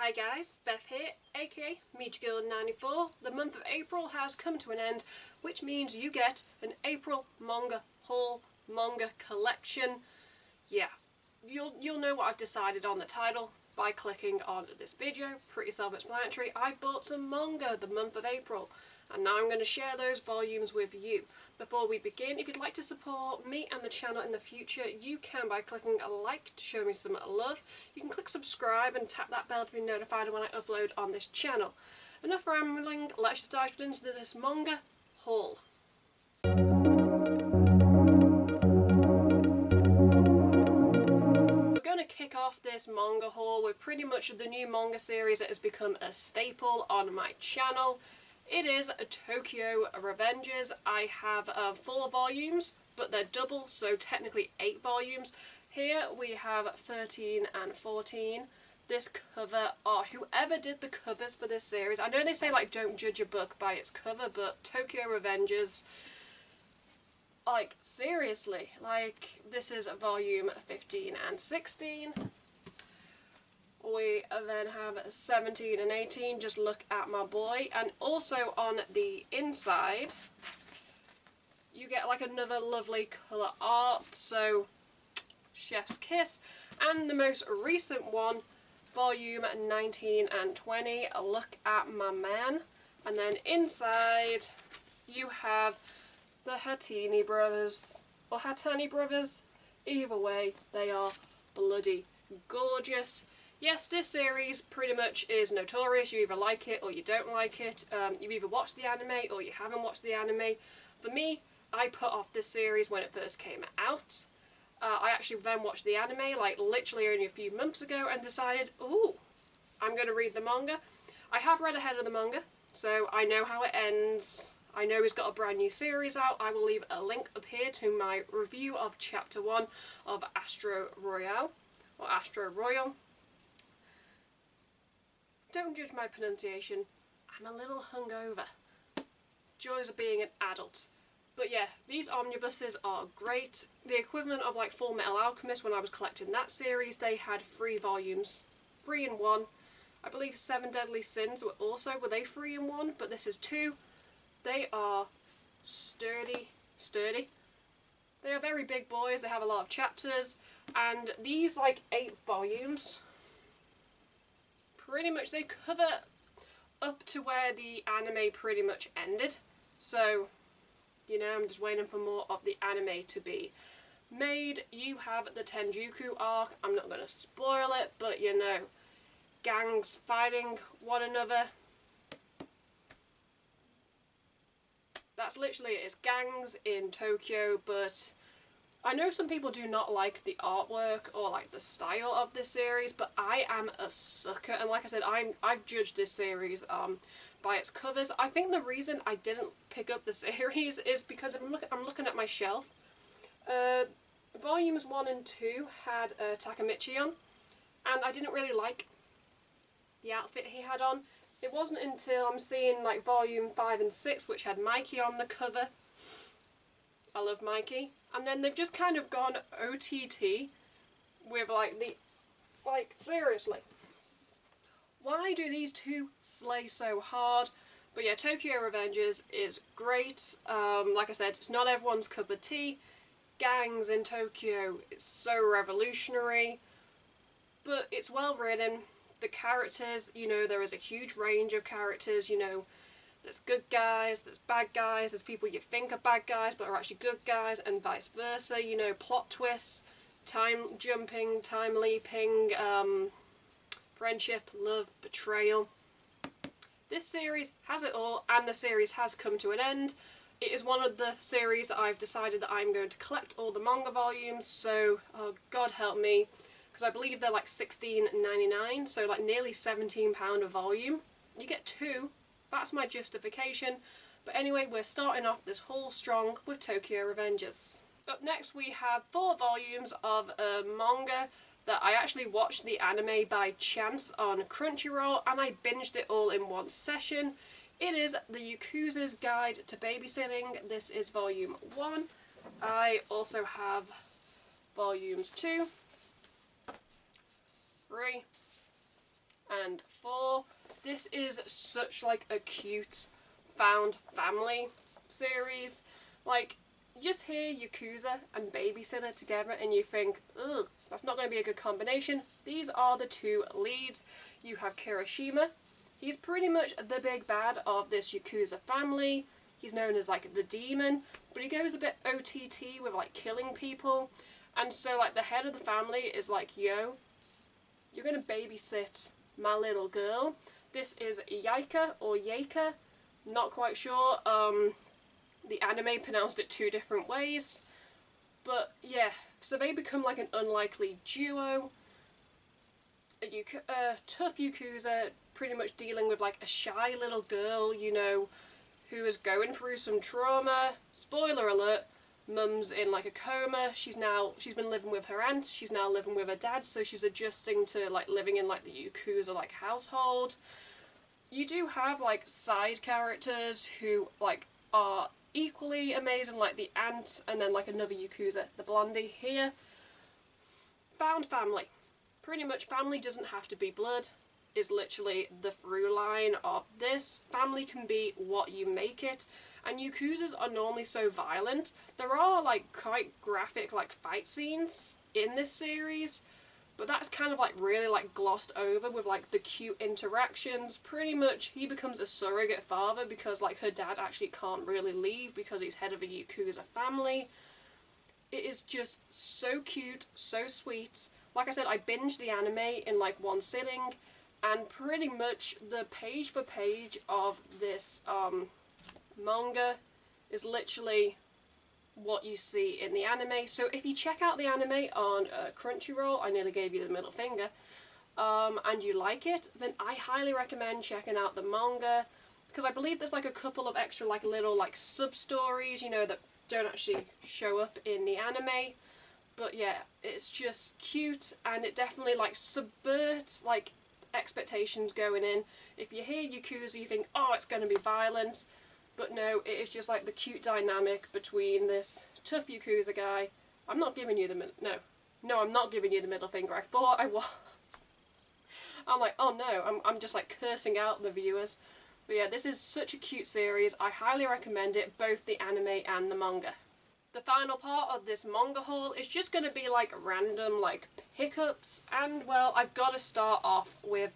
Hi guys, Beth here, aka Mediagirl94. The month of April has come to an end, which means you get an April manga haul, manga collection. Yeah, you'll know what I've decided on the title by clicking on this video. Pretty self-explanatory. I bought some manga the month of April, and now I'm going to share those volumes with you. Before we begin, if you'd like to support me and the channel in the future, you can by clicking a like to show me some love. You can click subscribe and tap that bell to be notified when I upload on this channel. Enough rambling, let's just dive into this manga haul. We're going to kick off this manga haul with pretty much the new manga series that has become a staple on my channel. It is Tokyo Revengers. I have 4 volumes, but they're double, so technically 8 volumes. Here we have 13 and 14. This cover art, whoever did the covers for this series, I know they say like don't judge a book by its cover, but Tokyo Revengers, like seriously, like this is volume 15 and 16. We then have 17 and 18, just look at my boy. And also on the inside, you get like another lovely colour art, so chef's kiss. And the most recent one, volume 19 and 20, look at my man. And then inside, you have the Hatini brothers, or Hatani brothers. Either way, they are bloody gorgeous. Yes, this series pretty much is notorious. You either like it or you don't like it. You've either watched the anime or you haven't watched the anime. For me, I put off this series when it first came out. I actually then watched the anime like literally only a few months ago and decided, ooh, I'm going to read the manga. I have read ahead of the manga, so I know how it ends. I know he's got a brand new series out. I will leave a link up here to my review of Chapter 1 of Astro Royale, or Astro Royal. Don't judge my pronunciation, I'm a little hungover. Joys of being an adult. But yeah, these omnibuses are great. The equivalent of like Full Metal Alchemist when I was collecting that series, they had 3 volumes. 3 in 1. I believe 7 Deadly Sins were they 3 in 1, but this is 2. They are sturdy. They are very big boys, they have a lot of chapters, and these like 8 volumes, pretty much they cover up to where the anime pretty much ended. So, you know, I'm just waiting for more of the anime to be made. You have the Tenjuku arc. I'm not going to spoil it, but you know, gangs fighting one another. That's literally it. It's gangs in Tokyo, but I know some people do not like the artwork or like the style of this series, but I am a sucker, and like I said, I've judged this series by its covers. I think the reason I didn't pick up the series is because I'm looking at my shelf. Volumes 1 and 2 had Takemichi on, and I didn't really like the outfit he had on. It wasn't until I'm seeing like volume 5 and 6, which had Mikey on the cover. I love Mikey. And then they've just kind of gone OTT with like seriously. Why do these two slay so hard? But yeah, Tokyo Revengers is great. Like I said, it's not everyone's cup of tea. Gangs in Tokyo, it's so revolutionary. But it's well written. The characters, you know, there is a huge range of characters, you know. There's good guys, there's bad guys, there's people you think are bad guys but are actually good guys, and vice versa, you know, plot twists, time jumping, time leaping, friendship, love, betrayal. This series has it all, and the series has come to an end. It is one of the series that I've decided that I'm going to collect all the manga volumes, so, oh God help me, because I believe they're like $16.99, so like nearly £17 a volume. You get 2. That's my justification. But anyway, we're starting off this haul strong with Tokyo Revengers. Up next we have 4 volumes of a manga that I actually watched the anime by chance on Crunchyroll, and I binged it all in one session. It is The Yakuza's Guide to Babysitting. This is volume 1. I also have volumes 2, 3, and 4. This is such like a cute found family series. Like, you just hear Yakuza and babysitter together and you think, ugh, that's not going to be a good combination. These are the two leads. You have Kirishima. He's pretty much the big bad of this Yakuza family. He's known as like the demon, but he goes a bit OTT with like killing people. And so like the head of the family is like, yo, you're going to babysit my little girl. This is Yaika or Yaika, not quite sure. The anime pronounced it 2 different ways. But yeah, so they become like an unlikely duo. A tough Yakuza, pretty much dealing with like a shy little girl, you know, who is going through some trauma. Spoiler alert, mum's in like a coma. She's been living with her aunt, she's now living with her dad, so she's adjusting to like living in like the Yakuza like household. You do have like side characters who like are equally amazing, like the aunt and then like another Yakuza, the blondie here. Found family. Pretty much family doesn't have to be blood, is literally the through line of this. Family can be what you make it, and Yakuzas are normally so violent. There are like quite graphic like fight scenes in this series, but that's kind of like really like glossed over with like the cute interactions. Pretty much he becomes a surrogate father because like her dad actually can't really leave because he's head of a Yakuza family. It is just so cute, so sweet. Like I said, I binged the anime in like one sitting, and pretty much the page for page of this manga is literally what you see in the anime. So if you check out the anime on Crunchyroll, I nearly gave you the middle finger, and you like it, then I highly recommend checking out the manga, because I believe there's like a couple of extra like little like sub-stories, you know, that don't actually show up in the anime. But yeah, it's just cute, and it definitely like subverts like expectations going in. If you hear Yakuza, you think, oh, it's going to be violent. But no, it is just like the cute dynamic between this tough Yakuza guy. I'm not giving you the no, I'm not giving you the middle finger. I thought I was. I'm like, oh no, I'm just like cursing out the viewers. But yeah, this is such a cute series. I highly recommend it, both the anime and the manga. The final part of this manga haul is just going to be like random like pickups, and well, I've got to start off with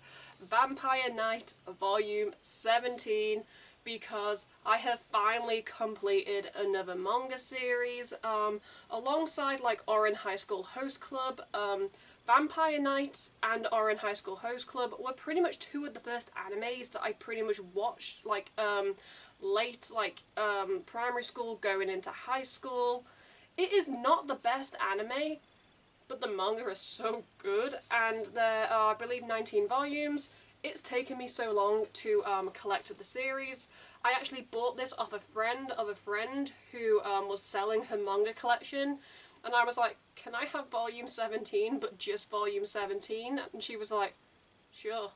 Vampire Knight Volume 17 because I have finally completed another manga series alongside like Ouran High School Host Club. Vampire Knight and Ouran High School Host Club were pretty much 2 of the first animes that I pretty much watched like late like primary school going into high school. It is not the best anime, but the manga is so good, and there are I believe 19 volumes. It's taken me so long to collect the series. I actually bought this off a friend who was selling her manga collection, and I was like, can I have volume 17 but just volume 17? And she was like, sure.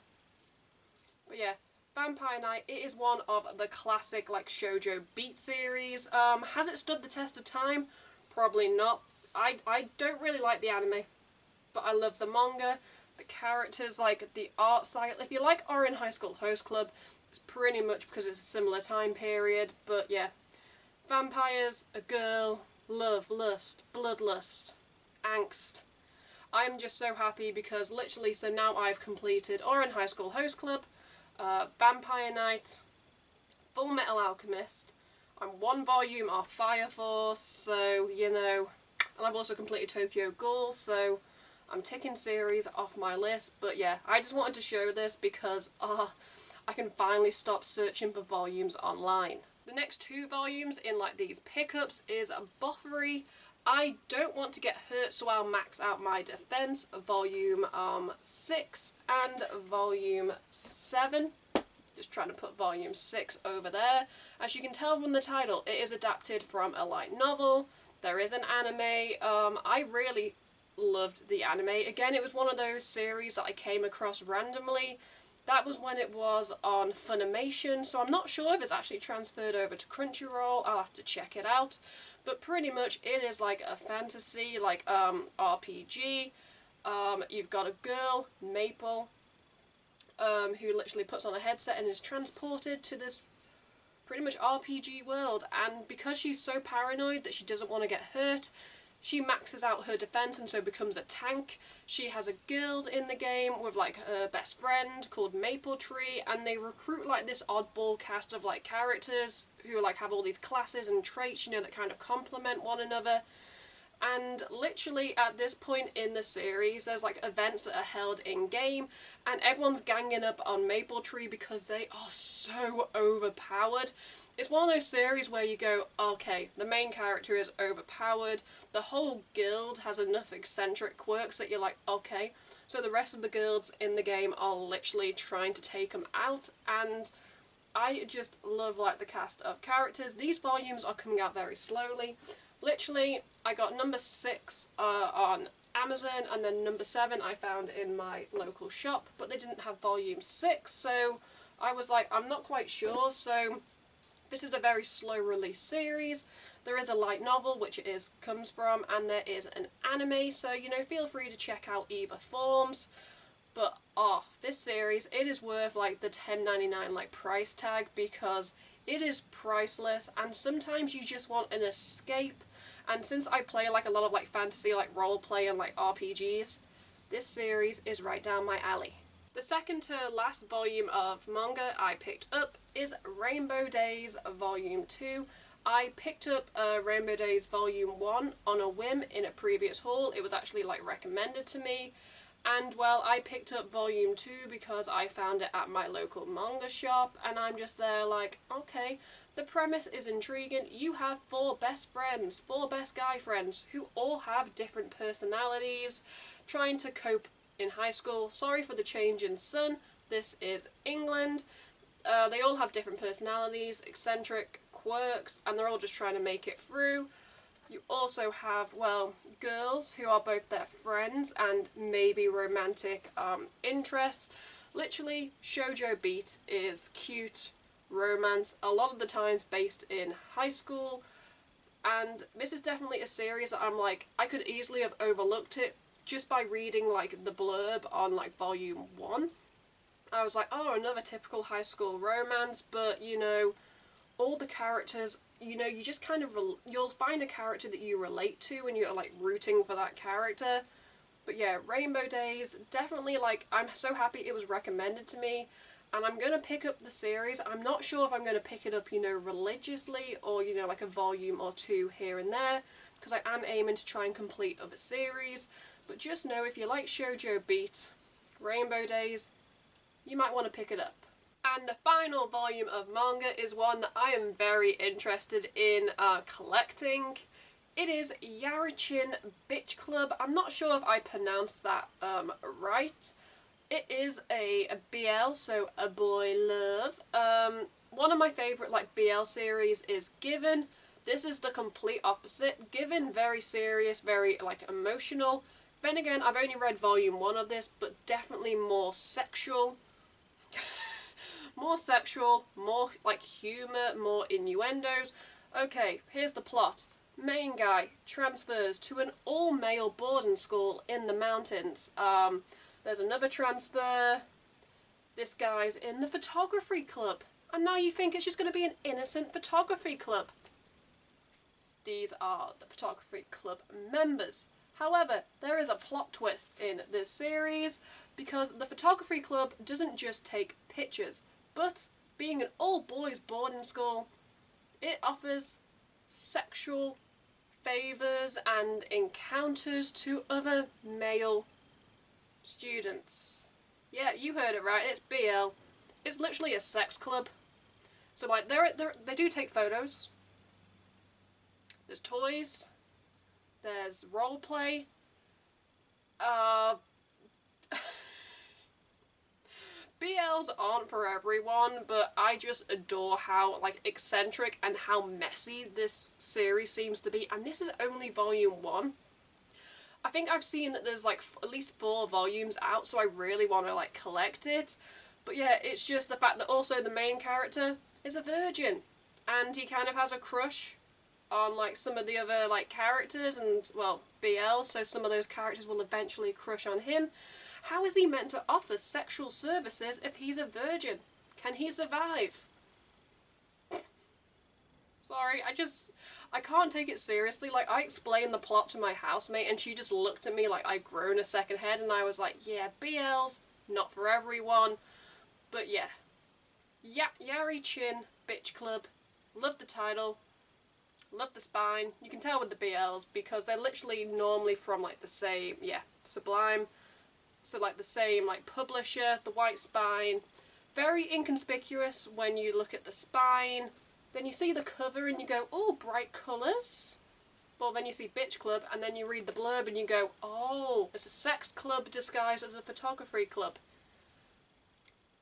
But yeah, Vampire Knight, it is one of the classic like shoujo beat series. Has it stood the test of time? Probably not. I don't really like the anime, but I love the manga, the characters, like the art style. If you like Ouran High School Host Club, it's pretty much because it's a similar time period. But yeah, vampires, a girl, love, lust, bloodlust, angst. I'm just so happy because literally, so now I've completed Ouran High School Host Club, Vampire Knight, Full Metal Alchemist. I'm 1 volume off Fire Force, so you know, and I've also completed Tokyo Ghoul, so I'm ticking series off my list. But yeah, I just wanted to show this because I can finally stop searching for volumes online. The next 2 volumes in like these pickups is Boffery, I Don't Want to Get Hurt So I'll Max Out My Defense, volume 6 and volume 7. Just trying to put volume 6 over there. As you can tell from the title, it is adapted from a light novel. There is an anime. I really loved the anime. Again, it was one of those series that I came across randomly. That was when it was on Funimation, so I'm not sure if it's actually transferred over to Crunchyroll. I'll have to check it out. But pretty much it is like a fantasy, like RPG. You've got a girl, Maple, who literally puts on a headset and is transported to this pretty much RPG world, and because she's so paranoid that she doesn't want to get hurt, she maxes out her defense and so becomes a tank. She has a guild in the game with like her best friend called Maple Tree, and they recruit like this oddball cast of like characters who like have all these classes and traits, you know, that kind of complement one another. And literally at this point in the series, there's like events that are held in game, and everyone's ganging up on Maple Tree because they are so overpowered. It's one of those series where you go, okay, the main character is overpowered, the whole guild has enough eccentric quirks that you're like, okay, so the rest of the guilds in the game are literally trying to take them out, and I just love like the cast of characters. These volumes are coming out very slowly. Literally, I got number 6 on Amazon, and then number 7 I found in my local shop, but they didn't have volume 6, so I was like, I'm not quite sure. So this is a very slow release series. There is a light novel, which it comes from, and there is an anime, so, you know, feel free to check out either forms. But, this series, it is worth, like, the $10.99, like, price tag, because it is priceless, and sometimes you just want an escape. And since I play, like, a lot of, like, fantasy, like, roleplay and, like, RPGs, this series is right down my alley. The second to last volume of manga I picked up is Rainbow Days Volume 2. I picked up Rainbow Days Volume 1 on a whim in a previous haul. It was actually, like, recommended to me. And, well, I picked up Volume 2 because I found it at my local manga shop, and I'm just there like, okay, the premise is intriguing. You have 4 best friends, 4 best guy friends, who all have different personalities, trying to cope in high school. Sorry for the change in sun, this is England. They all have different personalities, eccentric quirks, and they're all just trying to make it through. You also have, well, girls who are both their friends and maybe romantic interests. Literally, shoujo beat is cute romance, a lot of the times based in high school. And this is definitely a series that I'm like, I could easily have overlooked it just by reading like the blurb on like volume 1. I was like, oh, another typical high school romance, but you know, all the characters, you know, you just kind of, you'll find a character that you relate to and you're like rooting for that character. But yeah, Rainbow Days, definitely like, I'm so happy it was recommended to me, and I'm going to pick up the series. I'm not sure if I'm going to pick it up, you know, religiously, or, you know, like a volume or 2 here and there, because I am aiming to try and complete other series. But just know, if you like shoujo beat, Rainbow Days, you might want to pick it up. And the final volume of manga is one that I am very interested in collecting. It is Yarichin Bitch Club. I'm not sure if I pronounced that right. It is a BL, so a boy love. One of my favourite like BL series is Given. This is the complete opposite. Given, very serious, very like emotional. Then again, I've only read volume 1 of this, but definitely more sexual. More sexual, more like humour, more innuendos. Okay, here's the plot. Main guy transfers to an all-male boarding school in the mountains. There's another transfer. This guy's in the photography club. And now you think it's just going to be an innocent photography club. These are the photography club members. However, there is a plot twist in this series, because the photography club doesn't just take pictures, but being an all-boys boarding school, it offers sexual favours and encounters to other male students. Yeah, you heard it right, it's BL. It's literally a sex club. So like, they do take photos. There's toys. There's roleplay. BLs aren't for everyone, but I just adore how like eccentric and how messy this series seems to be. And this is only volume 1. I think I've seen that there's like at least 4 volumes out, so I really want to like collect it. But yeah, it's just the fact that also the main character is a virgin, and he kind of has a crush on like some of the other like characters and, well, BL, so some of those characters will eventually crush on him. How is he meant to offer sexual services if he's a virgin? Can he survive? Sorry, I can't take it seriously. Like, I explained the plot to my housemate and she just looked at me like I'd grown a second head, and I was like, yeah, BL's not for everyone. But yeah. Yari Chin, Bitch Club. Love the title. Love the spine. You can tell with the BLs because they're literally normally from like the same, Sublime. So like the same like publisher, the white spine. Very inconspicuous when you look at the spine. Then you see the cover and you go, oh, bright colours. Well, then you see Bitch Club and then you read the blurb and you go, oh, it's a sex club disguised as a photography club.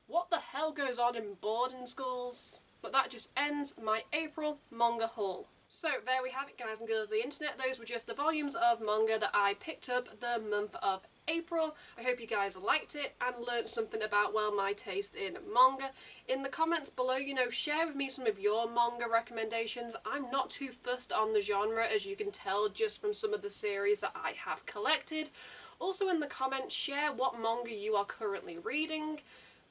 What the hell goes on in boarding schools? But that just ends my April manga haul. So there we have it, guys and girls of the internet. Those were just the volumes of manga that I picked up the month of April. I hope you guys liked it and learned something about, well, my taste in manga. In the comments below, share with me some of your manga recommendations. I'm not too fussed on the genre, as you can tell just from some of the series that I have collected. Also in the comments, share what manga you are currently reading.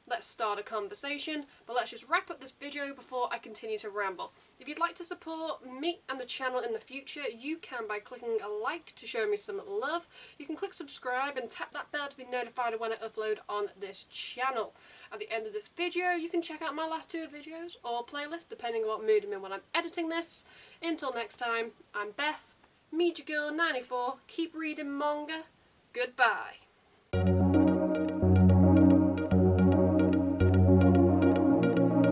Let's start a conversation, but let's just wrap up this video before I continue to ramble. If you'd like to support me and the channel in the future, you can by clicking a like to show me some love. You can click subscribe and tap that bell to be notified when I upload on this channel. At the end of this video, you can check out my last 2 videos or playlist, depending on what mood I'm in when I'm editing this. Until next time, I'm Beth, Mediagirl94. Keep reading manga. Goodbye.